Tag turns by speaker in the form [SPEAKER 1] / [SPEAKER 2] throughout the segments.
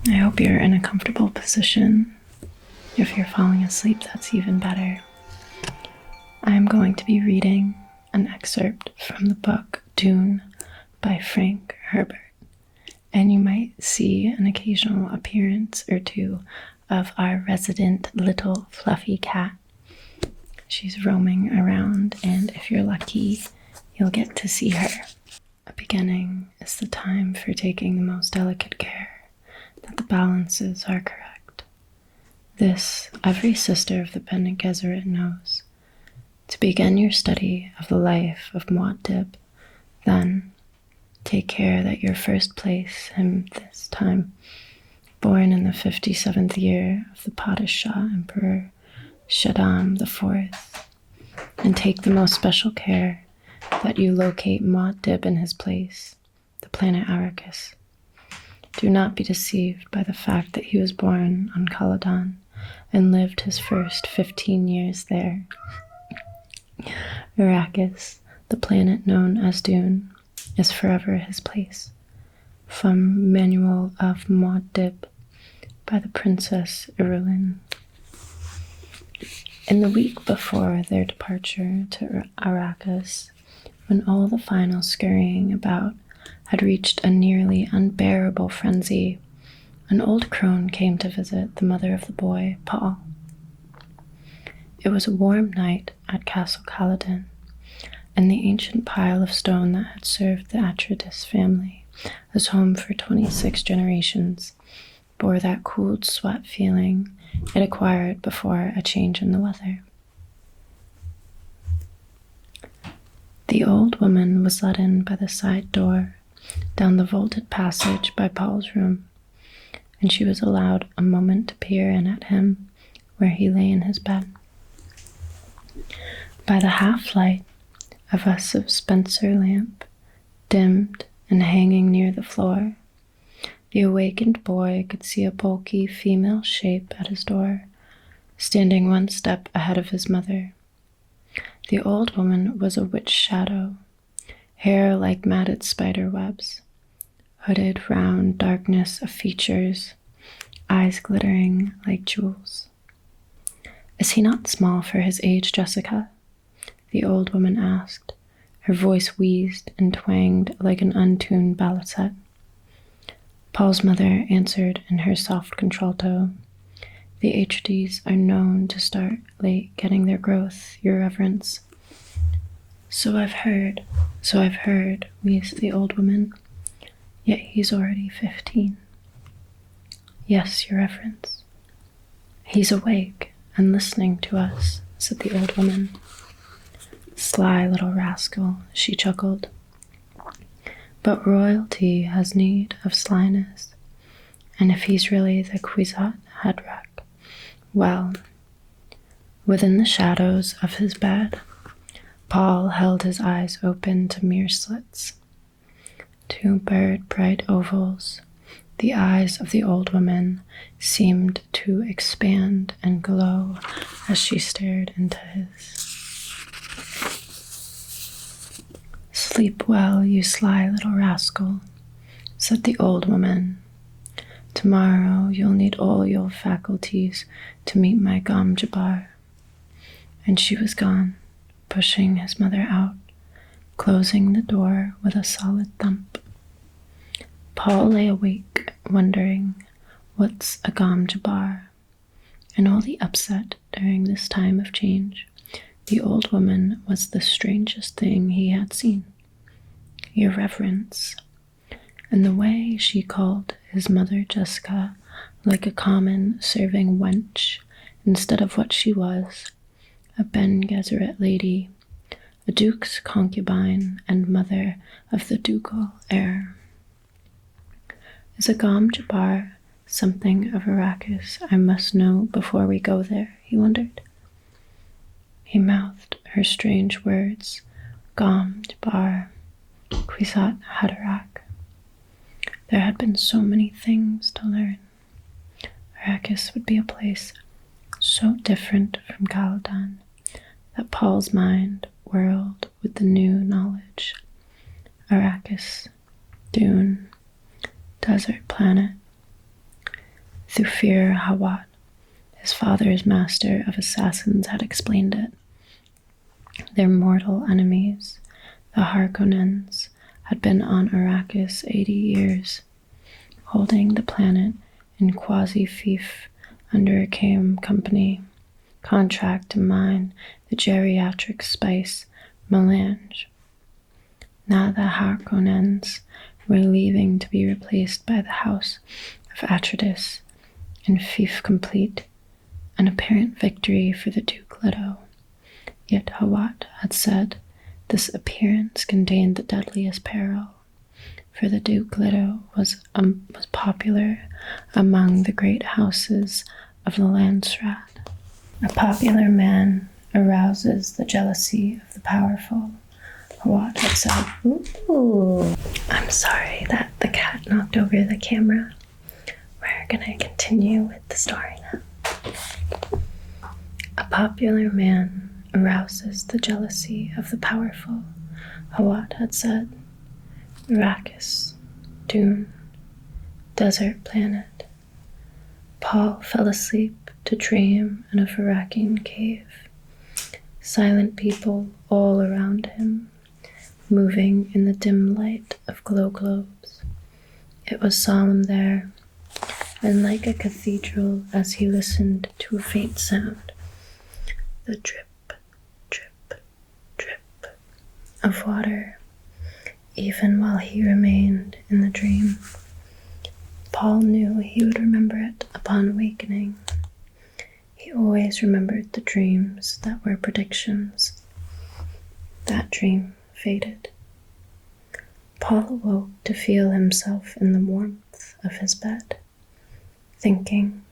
[SPEAKER 1] I hope you're in a comfortable position. If you're falling asleep, that's even better. I'm going to be reading an excerpt from the book Dune by Frank Herbert, and you might see an occasional appearance or two of our resident little fluffy cat. She's roaming around, and if you're lucky, you'll get to see her. A beginning is the time for taking the most delicate care that the balances are correct. This every sister of the Bene Gesserit knows. To begin your study of the life of Muad'Dib, then take care that your first place him this time, born in the 57th year of the Padishah Emperor Shaddam IV, and take the most special care that you locate Muad'Dib in his place, the planet Arrakis. Do not be deceived by the fact that he was born on Caladan and lived his first 15 years there. Arrakis, the planet known as Dune, is forever his place. From Manual of Muad'Dib by the Princess Irulan. In the week before their departure to Arrakis, when all the final scurrying about had reached a nearly unbearable frenzy, an old crone came to visit the mother of the boy, Paul. It was a warm night at Castle Caladan, and the ancient pile of stone that had served the Atreides family as home for 26 generations bore that cooled sweat feeling it acquired before a change in the weather. The old woman was let in by the side door, down the vaulted passage by Paul's room, and she was allowed a moment to peer in at him where he lay in his bed. By the half-light of a Spencer lamp, dimmed and hanging near the floor, the awakened boy could see a bulky female shape at his door, standing one step ahead of his mother. The old woman was a witch shadow, hair like matted spider webs, hooded round darkness of features, eyes glittering like jewels. "Is he not small for his age, Jessica?" the old woman asked. Her voice wheezed and twanged like an untuned balisette. Paul's mother answered in her soft contralto. "The Atreides are known to start late getting their growth, your reverence." So I've heard, wheezed the old woman. "Yet he's already 15. "Yes, your reverence." "He's awake and listening to us," said the old woman. "Sly little rascal," she chuckled. "But royalty has need of slyness, and if he's really the Kwisatz Haderach, well." Within the shadows of his bed, Paul held his eyes open to mere slits. Two bird-bright ovals, the eyes of the old woman seemed to expand and glow as she stared into his. "Sleep well, you sly little rascal," said the old woman. "Tomorrow you'll need all your faculties to meet my jabbar." And she was gone, pushing his mother out, closing the door with a solid thump. Paul lay awake, wondering, what's a jabbar? In all the upset during this time of change, the old woman was the strangest thing he had seen. Your reverence. And the way she called his mother Jessica like a common serving wench instead of what she was, a Bene Gesserit lady, a duke's concubine and mother of the ducal heir. Is a jabbar something of Arrakis I must know before we go there, he wondered. He mouthed her strange words, jabbar, Kwisatz Haderach. There had been so many things to learn. Arrakis would be a place so different from Caladan that Paul's mind whirled with the new knowledge. Arrakis, Dune, desert planet. Thufir Hawat, his father's master of assassins, had explained it. Their mortal enemies, the Harkonnens, had been on Arrakis 80 years, holding the planet in quasi-fief under a Kame company contract to mine the geriatric spice melange. Now the Harkonnens were leaving to be replaced by the House of Atreides in fief complete, an apparent victory for the Duke Leto. Yet Hawat had said this appearance contained the deadliest peril, for the Duke Leto was popular among the great houses of the Landsraad. A popular man arouses the jealousy of the powerful, Hawat had said. Ooh. I'm sorry that the cat knocked over the camera. We're gonna continue with the story now. A popular man arouses the jealousy of the powerful, Hawat had said. Arrakis, Dune, desert planet. Paul fell asleep to dream in a Varakian cave. Silent people all around him, moving in the dim light of glow globes. It was solemn there, and like a cathedral as he listened to a faint sound, the drip, drip, drip of water, even while he remained in the dream. Paul knew he would remember it upon awakening. He always remembered the dreams that were predictions. That dream faded. Paul awoke to feel himself in the warmth of his bed, thinking.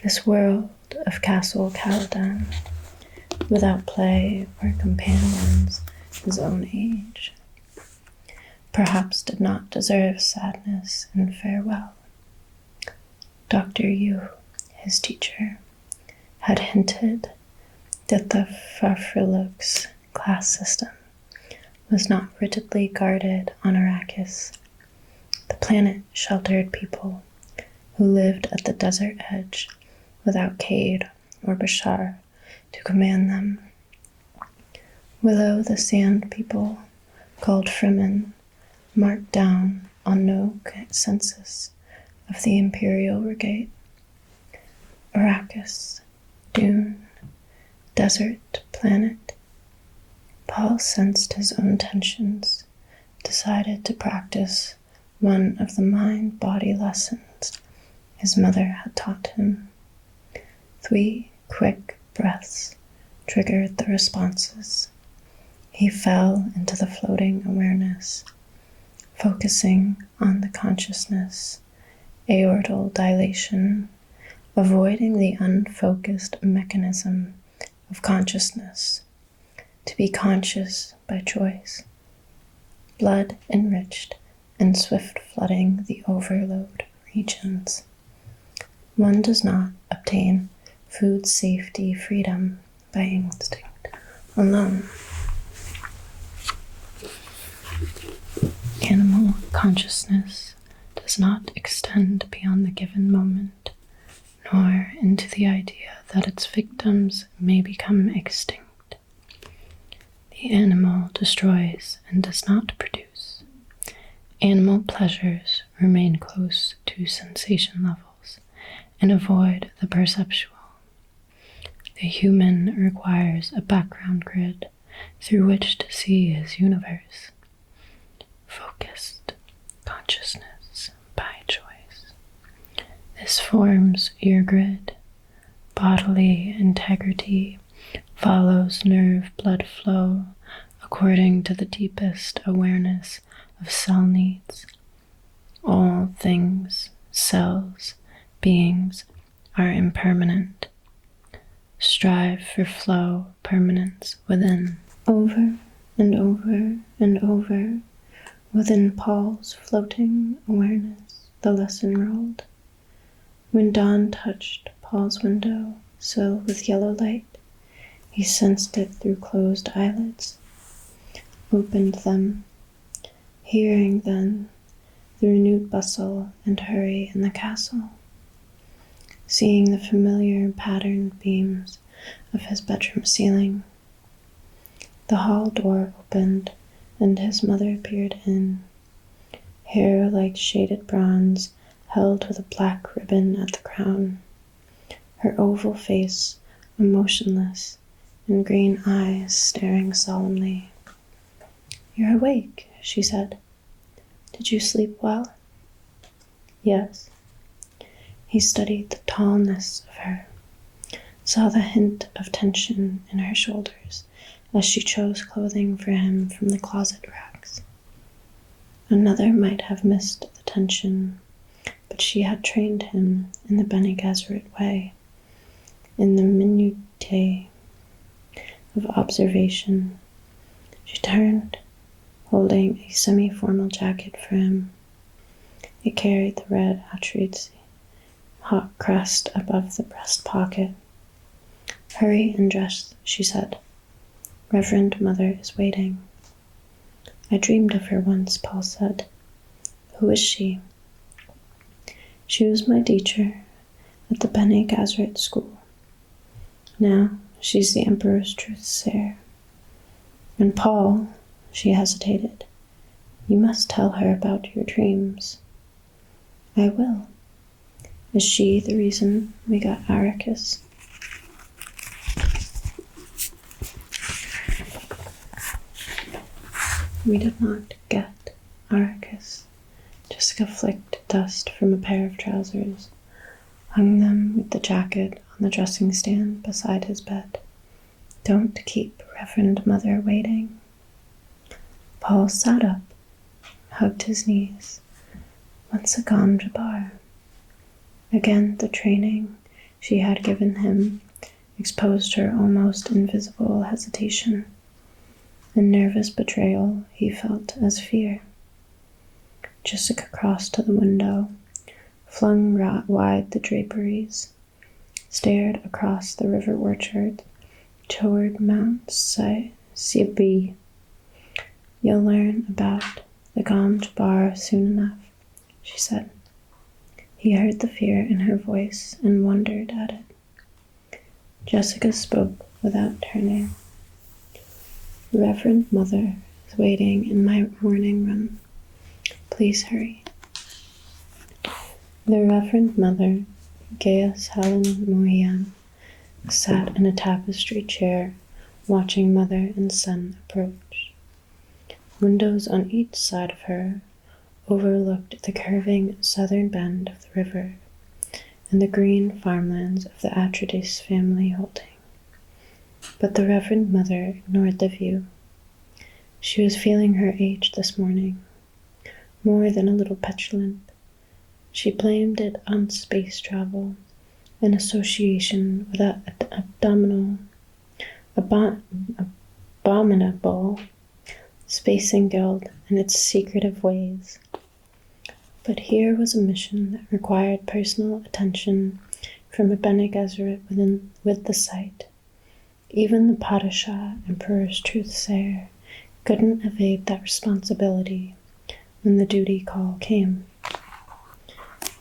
[SPEAKER 1] This world of Castle Caladan, without play or companions his own age, perhaps did not deserve sadness and farewell. Dr. Yu, his teacher, had hinted that the Farfrilux class system was not rigidly guarded on Arrakis. The planet sheltered people who lived at the desert edge without Cade or Bashar to command them. Willow the Sand people, called Fremen, marked down on no census of the Imperial Regate. Arrakis, Dune, desert planet. Paul sensed his own tensions, decided to practice one of the mind-body lessons his mother had taught him. 3 quick breaths triggered the responses. He fell into the floating awareness, focusing on the consciousness, aortal dilation, avoiding the unfocused mechanism of consciousness, to be conscious by choice. Blood enriched and swift flooding the overload regions. One does not obtain food safety freedom by instinct alone. Animal consciousness does not extend beyond the given moment, nor into the idea that its victims may become extinct. The animal destroys and does not produce. Animal pleasures remain close to sensation levels and avoid the perceptual. The human requires a background grid through which to see his universe. Focused consciousness by choice. This forms your grid. Bodily integrity follows nerve blood flow according to the deepest awareness of cell needs. All things, cells, beings are impermanent. Strive for flow, permanence within. Over and over and over, within Paul's floating awareness, the lesson rolled. When dawn touched Paul's window sill with yellow light, he sensed it through closed eyelids, opened them, hearing then the renewed bustle and hurry in the castle, seeing the familiar patterned beams of his bedroom ceiling. The hall door opened, and his mother peered in, hair like shaded bronze, held with a black ribbon at the crown, her oval face emotionless, and green eyes staring solemnly. "You're awake," she said. "Did you sleep well?" "Yes." He studied the tallness of her, saw the hint of tension in her shoulders as she chose clothing for him from the closet racks. Another might have missed the tension, but she had trained him in the Bene Gesserit way, in the minutiae of observation. She turned, holding a semi-formal jacket for him. It carried the red atreus hot crest above the breast pocket. "Hurry and dress," she said. "Reverend Mother is waiting." "I dreamed of her once," Paul said. "Who is she?" "She was my teacher at the Bene Gesserit school. Now she's the Emperor's truth-sayer. And Paul," she hesitated, "you must tell her about your dreams." "I will. Is she the reason we got Arrakis?" "We did not get Arrakis." Jessica flicked dust from a pair of trousers, hung them with the jacket on the dressing stand beside his bed. "Don't keep Reverend Mother waiting." Paul sat up, hugged his knees. "What's a jabbar?" Again the training she had given him exposed her almost invisible hesitation, and nervous betrayal he felt as fear. Jessica crossed to the window, flung wide the draperies, stared across the river orchard toward Mount Sibi. "You'll learn about the jabbar soon enough," she said. He heard the fear in her voice and wondered at it. Jessica spoke without turning. "The Reverend Mother is waiting in my morning room. Please hurry." The Reverend Mother, Gaius Helen Mohiam, sat in a tapestry chair, watching mother and son approach. Windows on each side of her overlooked the curving southern bend of the river and the green farmlands of the Atreides family holding. But the Reverend Mother ignored the view. She was feeling her age this morning, more than a little petulant. She blamed it on space travel, an association with that abominable spacing guild and its secretive ways. But here was a mission that required personal attention from a Bene Gesserit with the sight. Even the Padishah, Emperor's truth-sayer, couldn't evade that responsibility when the duty call came.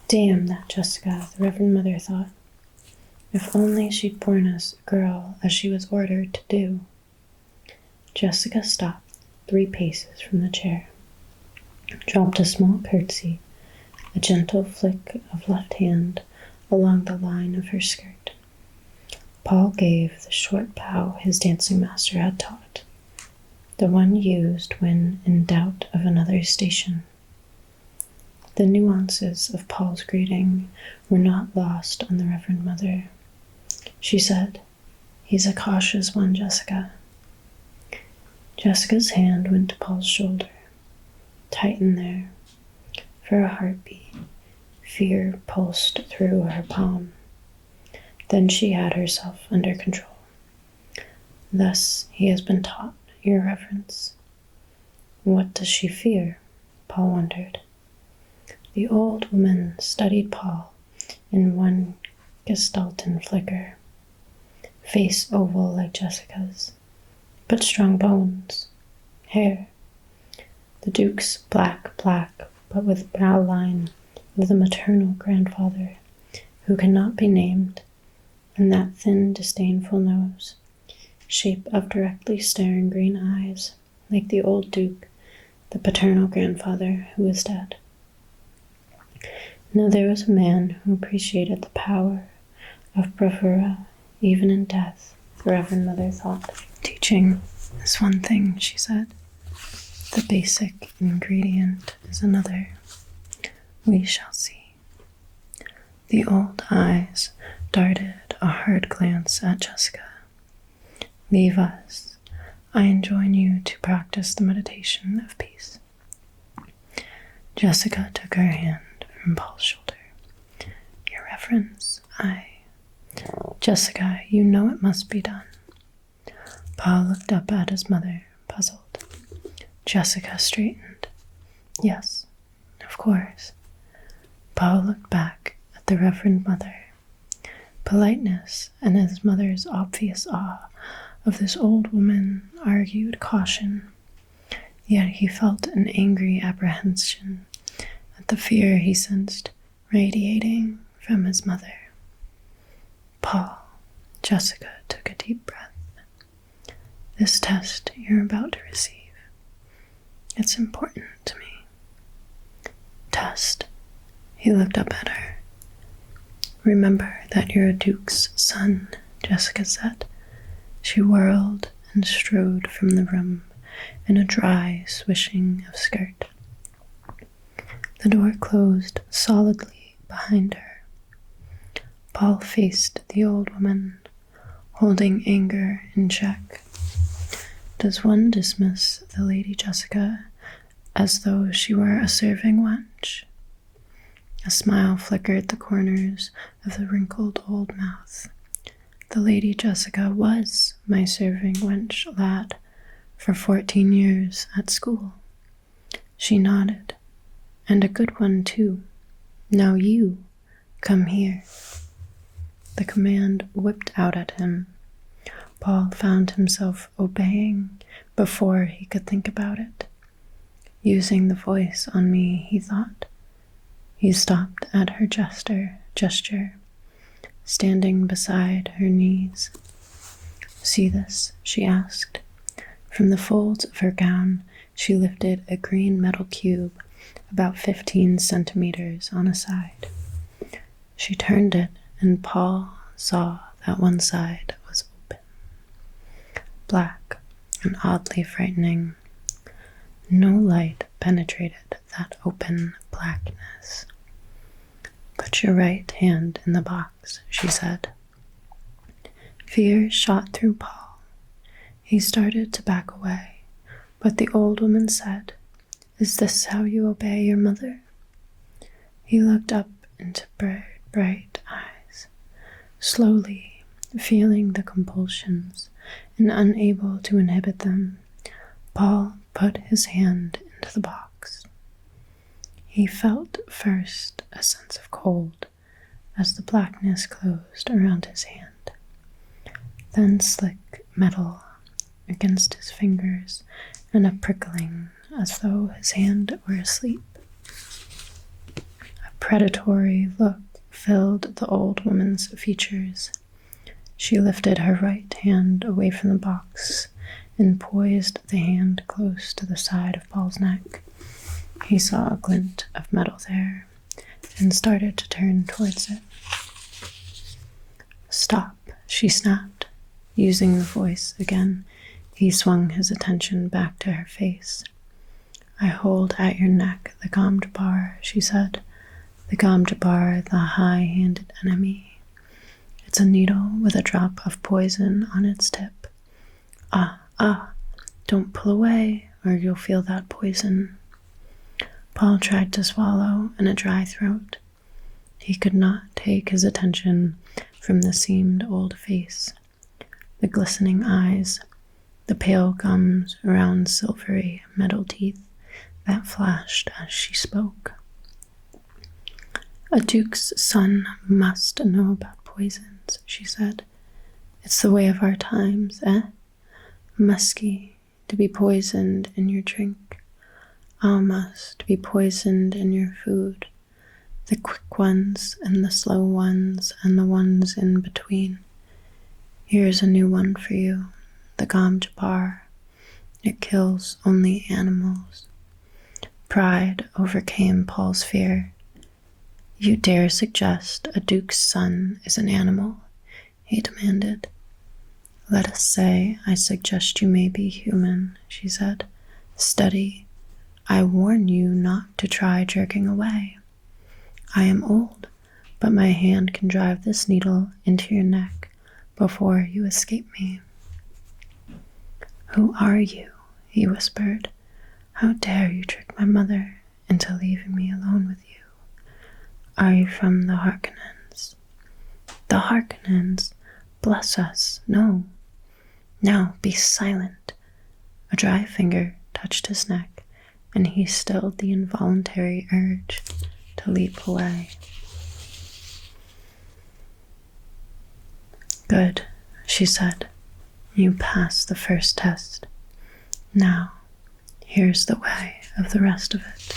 [SPEAKER 1] Damn that Jessica, the Reverend Mother thought. If only she'd borne us a girl as she was ordered to do. Jessica stopped 3 paces from the chair, dropped a small curtsy, a gentle flick of left hand along the line of her skirt. Paul gave the short bow his dancing master had taught, the one used when in doubt of another station. The nuances of Paul's greeting were not lost on the Reverend Mother. She said, "He's a cautious one, Jessica." Jessica's hand went to Paul's shoulder, tightened there. For a heartbeat, fear pulsed through her palm. Then she had herself under control. "Thus he has been taught, Your Reverence." What does she fear? Paul wondered. The old woman studied Paul in one gestalten flicker. Face oval like Jessica's, but strong bones, hair. The Duke's black but with brow line of the maternal grandfather, who cannot be named, and that thin, disdainful nose, shape of directly staring green eyes, like the old duke, the paternal grandfather who is dead. Now there was a man who appreciated the power of bravura even in death, the Reverend Mother thought. Teaching is one thing, she said. The basic ingredient is another. We shall see. The old eyes darted a hard glance at Jessica. Leave us. I enjoin you to practice the meditation of peace. Jessica took her hand from Paul's shoulder. Your Reverence, Jessica, you know it must be done. Paul looked up at his mother, puzzled. Jessica straightened. Yes, of course. Paul looked back at the Reverend Mother. Politeness and his mother's obvious awe of this old woman argued caution, yet he felt an angry apprehension at the fear he sensed radiating from his mother. Paul, Jessica took a deep breath. This test you're about to receive, it's important to me. Test. He looked up at her. Remember that you're a duke's son, Jessica said. She whirled and strode from the room in a dry swishing of skirt. The door closed solidly behind her. Paul faced the old woman, holding anger in check. Does one dismiss the Lady Jessica as though she were a serving wench? A smile flickered the corners of the wrinkled old mouth. The Lady Jessica was my serving wench, lad, for 14 years at school. She nodded. And a good one, too. Now you, come here. The command whipped out at him. Paul found himself obeying before he could think about it. Using the voice on me, he thought. He stopped at her gesture, standing beside her knees. See this? She asked. From the folds of her gown, she lifted a green metal cube about 15 centimeters on a side. She turned it, and Paul saw that one side was open. Black and oddly frightening. No light penetrated that open blackness. Put your right hand in the box, she said. Fear shot through Paul. He started to back away, but the old woman said, Is this how you obey your mother? He looked up into bright eyes, slowly feeling the compulsions and unable to inhibit them. Paul put his hand into the box. He felt first a sense of cold as the blackness closed around his hand, then slick metal against his fingers and a prickling as though his hand were asleep. A predatory look filled the old woman's features. She lifted her right hand away from the box and poised the hand close to the side of Paul's neck. He saw a glint of metal there and started to turn towards it. Stop, she snapped. Using the voice again, he swung his attention back to her face. I hold at your neck the jabbar, she said. The jabbar, the high-handed enemy. It's a needle with a drop of poison on its tip. Don't pull away, or you'll feel that poison. Paul tried to swallow in a dry throat. He could not take his attention from the seamed old face, the glistening eyes, the pale gums around silvery metal teeth that flashed as she spoke. A duke's son must know about poisons, she said. It's the way of our times, eh? Musky, to be poisoned in your drink. All must be poisoned in your food, the quick ones and the slow ones and the ones in between. Here's a new one for you, the jabbar. It kills only animals. Pride overcame Paul's fear. You dare suggest a duke's son is an animal? He demanded. Let us say I suggest you may be human, she said. Steady. I warn you not to try jerking away. I am old, but my hand can drive this needle into your neck before you escape me. Who are you? He whispered. How dare you trick my mother into leaving me alone with you? Are you from the Harkonnens? The Harkonnens? Bless us, no. Now be silent. A dry finger touched his neck, and he stilled the involuntary urge to leap away. Good, she said. You passed the first test. Now, here's the way of the rest of it.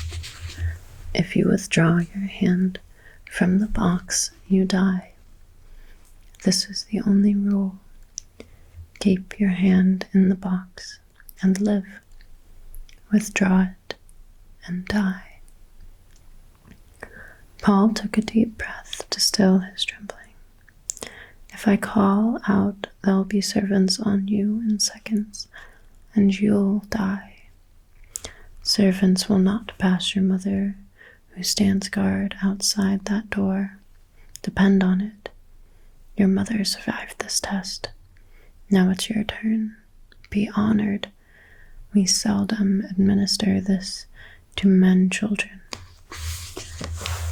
[SPEAKER 1] If you withdraw your hand from the box, you die. This is the only rule. Keep your hand in the box and live. Withdraw it and die. Paul took a deep breath to still his trembling. If I call out, there'll be servants on you in seconds, and you'll die. Servants will not pass your mother, who stands guard outside that door. Depend on it. Your mother survived this test. Now it's your turn. Be honored. We seldom administer this to men children.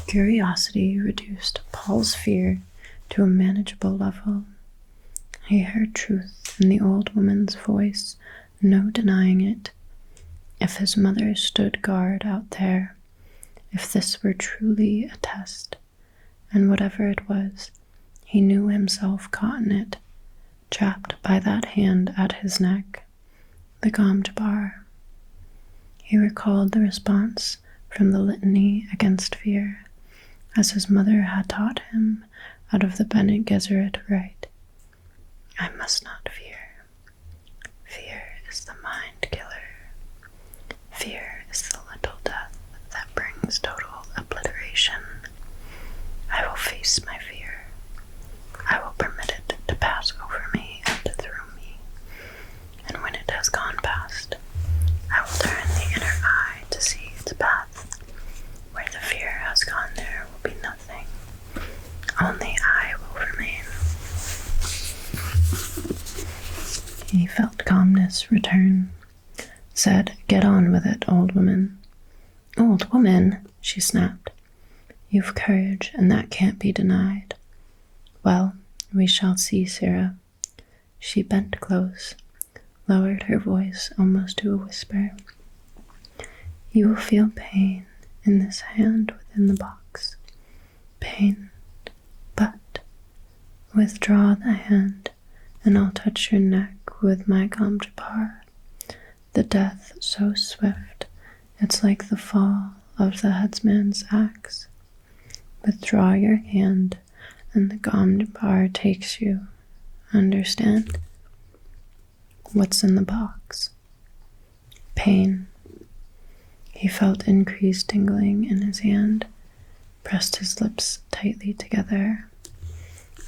[SPEAKER 1] Curiosity reduced Paul's fear to a manageable level. He heard truth in the old woman's voice, no denying it. If his mother stood guard out there, if this were truly a test, and whatever it was, he knew himself caught in it, trapped by that hand at his neck, the jabbar. He recalled the response from the litany against fear, as his mother had taught him out of the Bene Gesserit rite. I must not fear. Fear is the mind killer. Fear is the little death that brings total obliteration. I will face my fear. I will permit it to pass over me and through me. And when it has gone past, I will turn the inner eye to see its path. Where the fear has gone, there will be nothing. Only I will remain. He felt calmness return. Said, get on with it, old woman. Old woman, she snapped. You've courage, and that can't be denied. Well, we shall see, Sarah. She bent close, lowered her voice almost to a whisper. You will feel pain in this hand within the box. Pain. But withdraw the hand, and I'll touch your neck with my jabbar. The death so swift, it's like the fall of the headsman's axe. Withdraw your hand, and the jabbar takes you. Understand? What's in the box? Pain. He felt increased tingling in his hand, pressed his lips tightly together.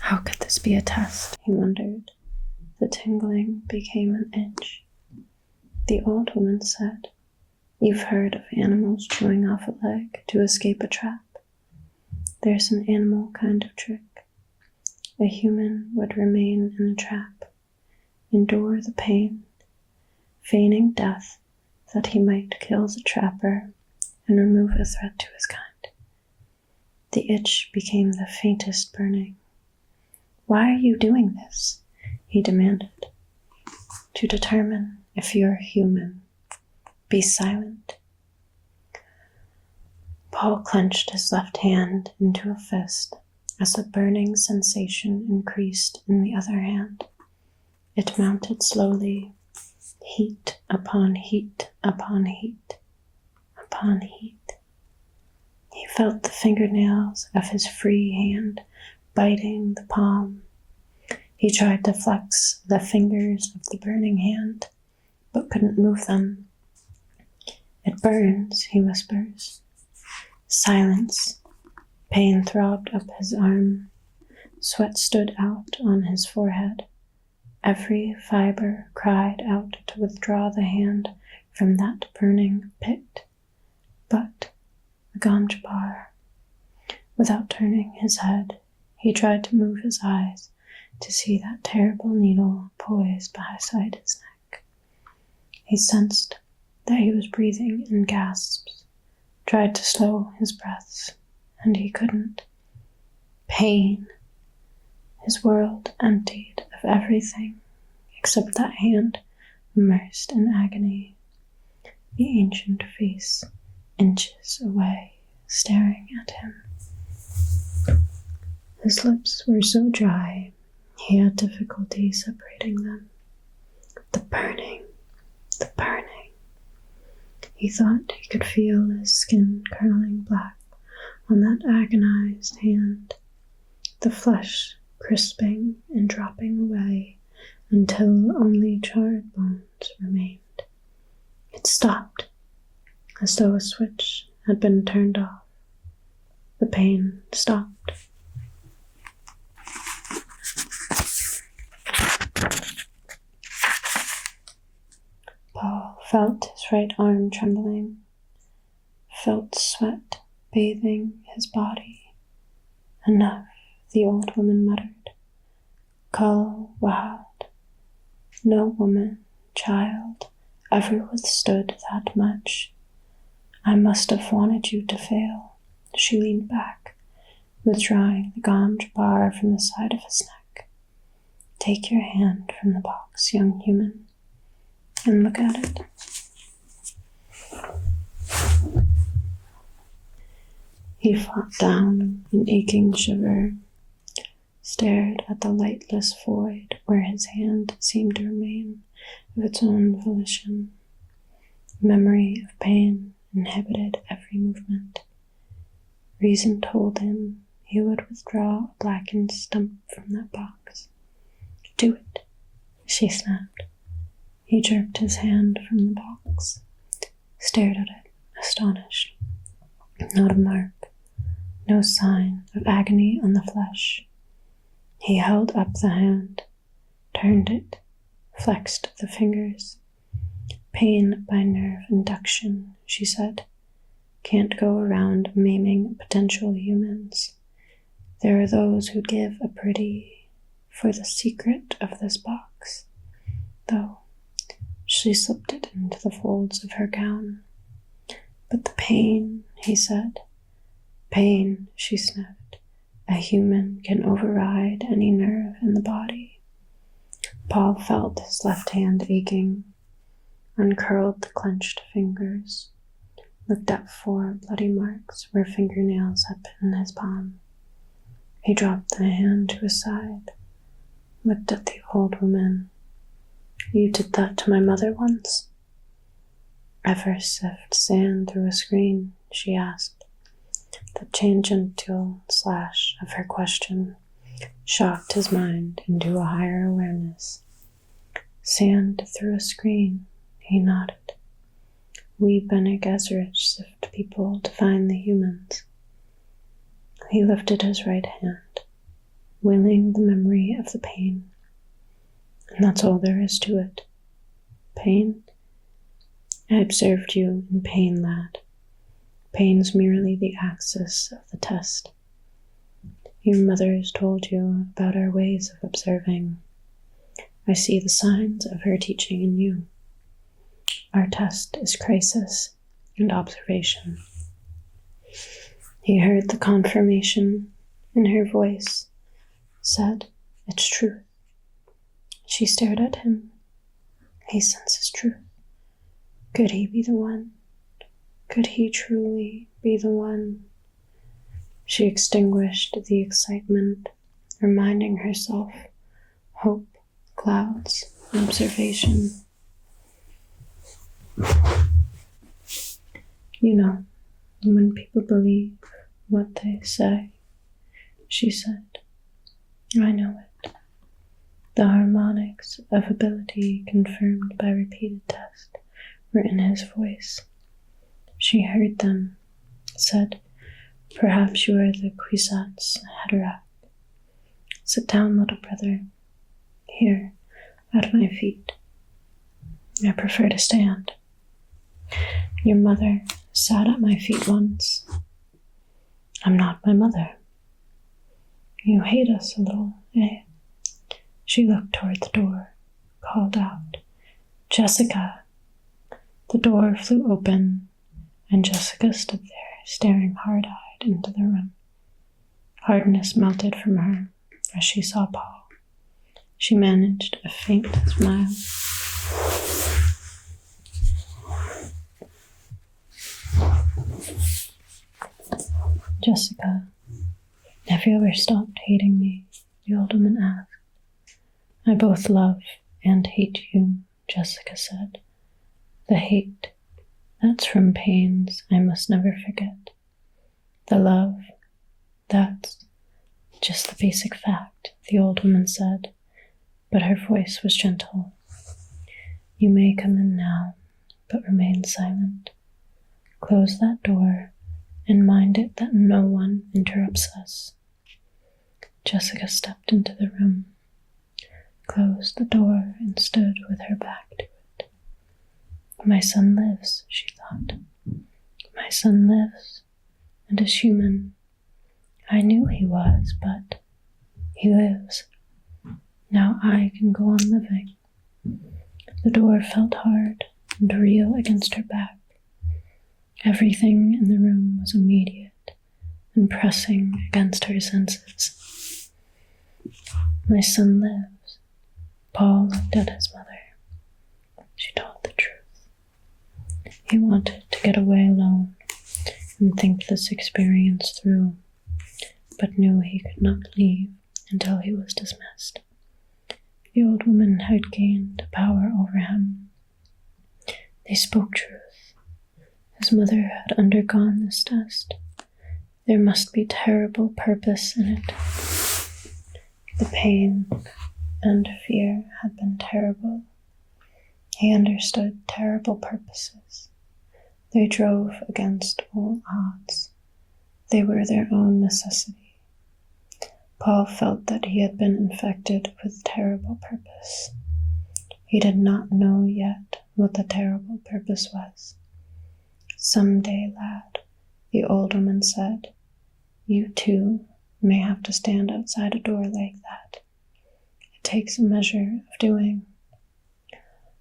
[SPEAKER 1] How could this be a test? He wondered. The tingling became an itch. The old woman said, You've heard of animals chewing off a leg to escape a trap. There's an animal kind of trick. A human would remain in a trap, endure the pain, feigning death that he might kill the trapper and remove a threat to his kind. The itch became the faintest burning. Why are you doing this? He demanded. To determine if you're human. Be silent. Paul clenched his left hand into a fist as the burning sensation increased in the other hand. It mounted slowly, heat upon heat upon heat. upon heat. He felt the fingernails of his free hand biting the palm. He tried to flex the fingers of the burning hand, but couldn't move them. "It burns," he whispers. Silence. Pain throbbed up his arm. Sweat stood out on his forehead. Every fiber cried out to withdraw the hand from that burning pit. But the jabbar, without turning his head, he tried to move his eyes to see that terrible needle poised beside his neck. He sensed that he was breathing in gasps, tried to slow his breaths, and he couldn't. Pain. His world emptied of everything except that hand immersed in agony. The ancient face, inches away, staring at him. His lips were so dry, he had difficulty separating them. The burning, the burning. He thought he could feel his skin curling black on that agonized hand, the flesh crisping and dropping away until only charred bones remained. It stopped, as though a switch had been turned off. The pain stopped. Paul felt his right arm trembling, felt sweat bathing his body. "Enough," the old woman muttered. "Kal Wahad." No woman, child, ever withstood that much. "I must have wanted you to fail." She leaned back, withdrawing the jabbar from the side of his neck. "Take your hand from the box, young human, and look at it." He fought down an aching shiver, stared at the lightless void where his hand seemed to remain of its own volition. Memory of pain inhibited every movement. Reason told him he would withdraw a blackened stump from that box. "Do it," she snapped. He jerked his hand from the box, stared at it, astonished. Not a mark, no sign of agony on the flesh. He held up the hand, turned it, flexed the fingers. "Pain by nerve induction," she said. "Can't go around maiming potential humans. There are those who give a pretty for the secret of this box, though." She slipped it into the folds of her gown. "But the pain," he said. "Pain," she sniffed. "A human can override any nerve in the body." Paul felt his left hand aching, uncurled the clenched fingers, looked at 4 bloody marks where fingernails had bitten his palm. He dropped the hand to his side, looked at the old woman. "You did that to my mother once?" "Ever sift sand through a screen?" she asked. The tangential slash of her question shocked his mind into a higher awareness. "Sand through a screen," he nodded. "We Bene Gesserit sift people to find the humans." He lifted his right hand, willing the memory of the pain. "And that's all there is to it. Pain? I observed you in pain, lad. Pain's merely the axis of the test. Your mother's told you about our ways of observing. I see the signs of her teaching in you. Our test is crisis and observation." He heard the confirmation in her voice, said, "It's truth." She stared at him. He senses truth. Could he be the one? Could he truly be the one? She extinguished the excitement, reminding herself, hope, clouds, observation. You know, when people believe what they say, she said. I know it. The harmonics of ability confirmed by repeated test were in his voice. She heard them, said, perhaps you are the Kwisatz Haderach. Sit down, little brother. Here, at my feet. I prefer to stand. Your mother sat at my feet once. I'm not my mother. You hate us a little, eh? She looked toward the door, called out, Jessica. The door flew open, and Jessica stood there, staring hard-eyed into the room. Hardness melted from her as she saw Paul. She managed a faint smile. Jessica, have you ever stopped hating me? The old woman asked. I both love and hate you, Jessica said. The hate, that's from pains I must never forget. The love, that's just the basic fact, the old woman said, but her voice was gentle. You may come in now, but remain silent. Close that door and mind it that no one interrupts us. Jessica stepped into the room, closed the door, and stood with her back to it. My son lives, she thought. My son lives and is human. I knew he was, but he lives. Now I can go on living. The door felt hard and real against her back. Everything in the room was immediate and pressing against her senses. My son lives. Paul looked at his mother. She told the truth. He wanted to get away alone and think this experience through, but knew he could not leave until he was dismissed. The old woman had gained power over him. They spoke truth. His mother had undergone this test. There must be terrible purpose in it. The pain and fear had been terrible. He understood terrible purposes. They drove against all odds. They were their own necessity. Paul felt that he had been infected with terrible purpose. He did not know yet what the terrible purpose was. Some day, lad, the old woman said, you too may have to stand outside a door like that. It takes a measure of doing.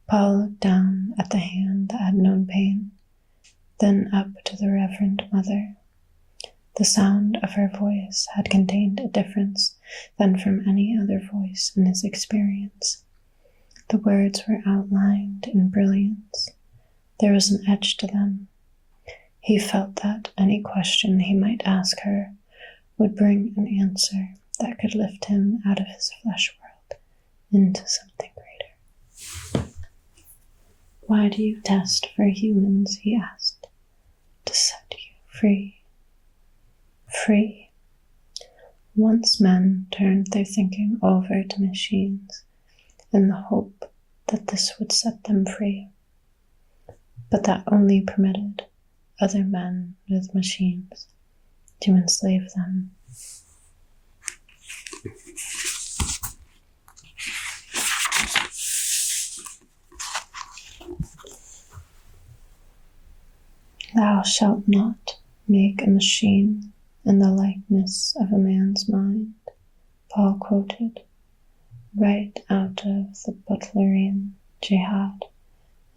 [SPEAKER 1] Paul looked down at the hand that had known pain, then up to the Reverend Mother. The sound of her voice had contained a difference than from any other voice in his experience. The words were outlined in brilliance. There was an edge to them. He felt that any question he might ask her would bring an answer that could lift him out of his flesh world into something greater. Why do you test for humans, he asked. To set you free. Free. Once men turned their thinking over to machines in the hope that this would set them free. But that only permitted other men with machines to enslave them. Thou shalt not make a machine in the likeness of a man's mind, Paul quoted, right out of the Butlerian Jihad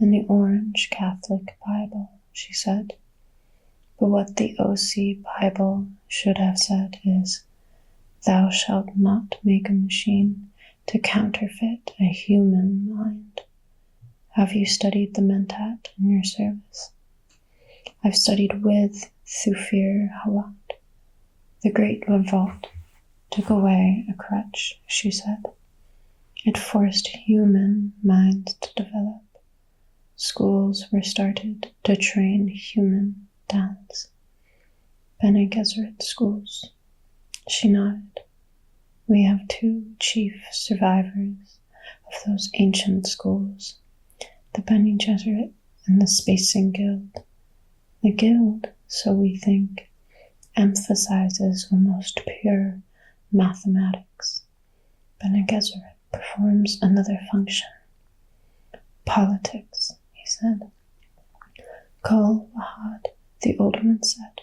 [SPEAKER 1] in the Orange Catholic Bible, she said. But what the OC Bible should have said is, thou shalt not make a machine to counterfeit a human mind. Have you studied the Mentat in your service? I've studied with Thufir Hawat. The great revolt took away a crutch, she said. It forced human minds to develop. Schools were started to train human dance. Bene Gesserit schools. She nodded. We have 2 chief survivors of those ancient schools, the Bene Gesserit and the Spacing Guild. The Guild, so we think, emphasizes almost pure mathematics. Bene Gesserit performs another function. Politics, he said. Kol Ahad, the old woman said.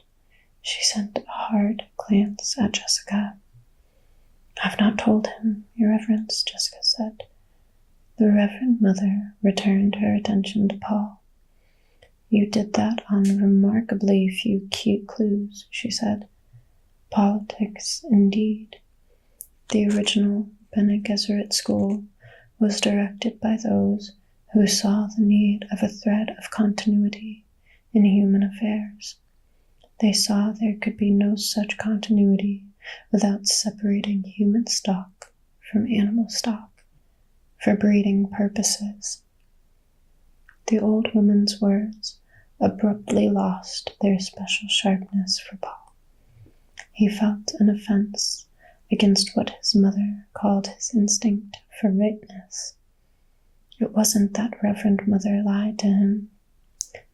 [SPEAKER 1] She sent a hard glance at Jessica. I've not told him, Your Reverence, Jessica said. The Reverend Mother returned her attention to Paul. You did that on remarkably few key clues, she said. Politics, indeed. The original Bene Gesserit school was directed by those who saw the need of a thread of continuity in human affairs. They saw there could be no such continuity without separating human stock from animal stock for breeding purposes. The old woman's words abruptly lost their special sharpness for Paul. He felt an offense against what his mother called his instinct for rightness. It wasn't that Reverend Mother lied to him.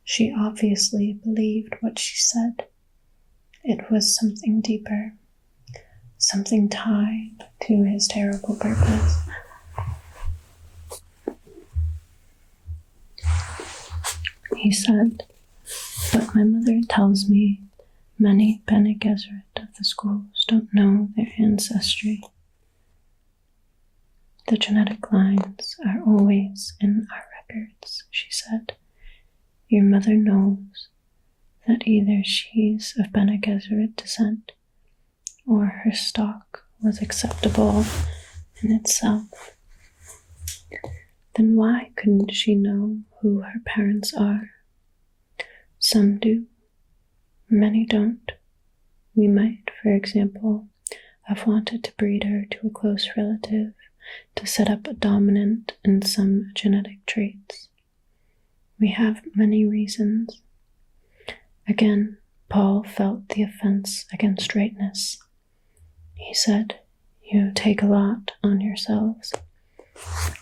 [SPEAKER 1] She obviously believed what she said. It was something deeper, something tied to his terrible purpose. He said, but my mother tells me many Bene Gesserit of the schools don't know their ancestry. The genetic lines are always in our records, she said. Your mother knows that either she's of Bene Gesserit descent or her stock was acceptable in itself. Then why couldn't she know who her parents are? Some do, many don't. We might, for example, have wanted to breed her to a close relative to set up a dominant in some genetic traits. We have many reasons. Again, Paul felt the offense against rightness. He said, you take a lot on yourselves.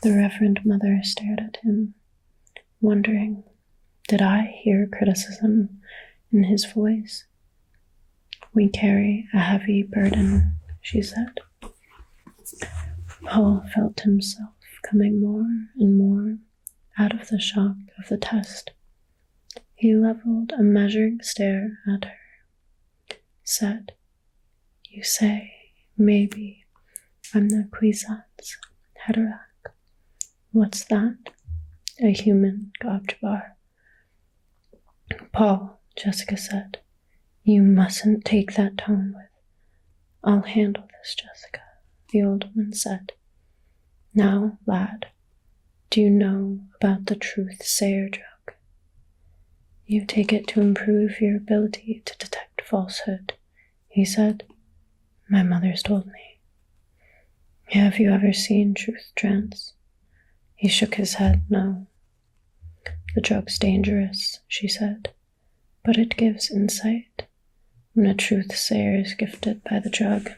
[SPEAKER 1] The Reverend Mother stared at him, wondering, did I hear criticism in his voice? We carry a heavy burden, she said. Paul felt himself coming more and more out of the shock of the test. He leveled a measuring stare at her, said, you say, maybe, I'm the Kwisatz Haderach. What's that? A human jabbar. Paul, Jessica said, you mustn't take that tone with. I'll handle this, Jessica, the old woman said. Now, lad, do you know about the truth-sayer drug? You take it to improve your ability to detect falsehood, he said. My mother's told me. Have you ever seen truth trance? He shook his head, no. The drug's dangerous, she said, but it gives insight. When a truth-sayer is gifted by the drug,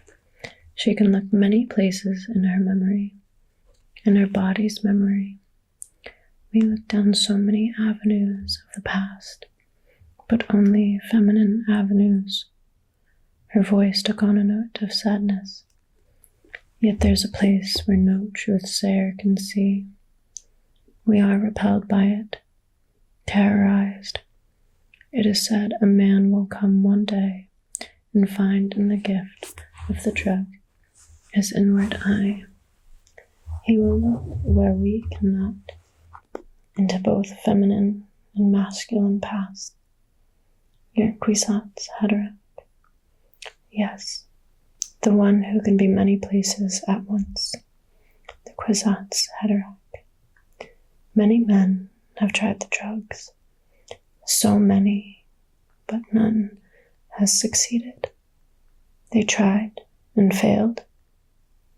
[SPEAKER 1] she can look many places in her memory, in her body's memory. We look down so many avenues of the past, but only feminine avenues. Her voice took on a note of sadness. Yet there's a place where no truth-sayer can see. We are repelled by it, terrorized. It is said a man will come one day and find in the gift of the drug his inward eye. He will look where we cannot, into both feminine and masculine past. Your Kwisatz Haderach. Yes, the one who can be many places at once. The Kwisatz Haderach. Many men have tried the drugs. So many, but none has succeeded. They tried and failed.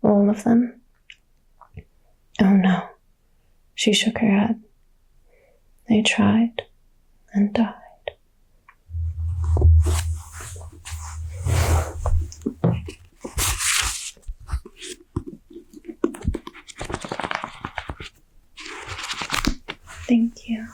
[SPEAKER 1] All of them? Oh no, she shook her head. They tried and died. Thank you.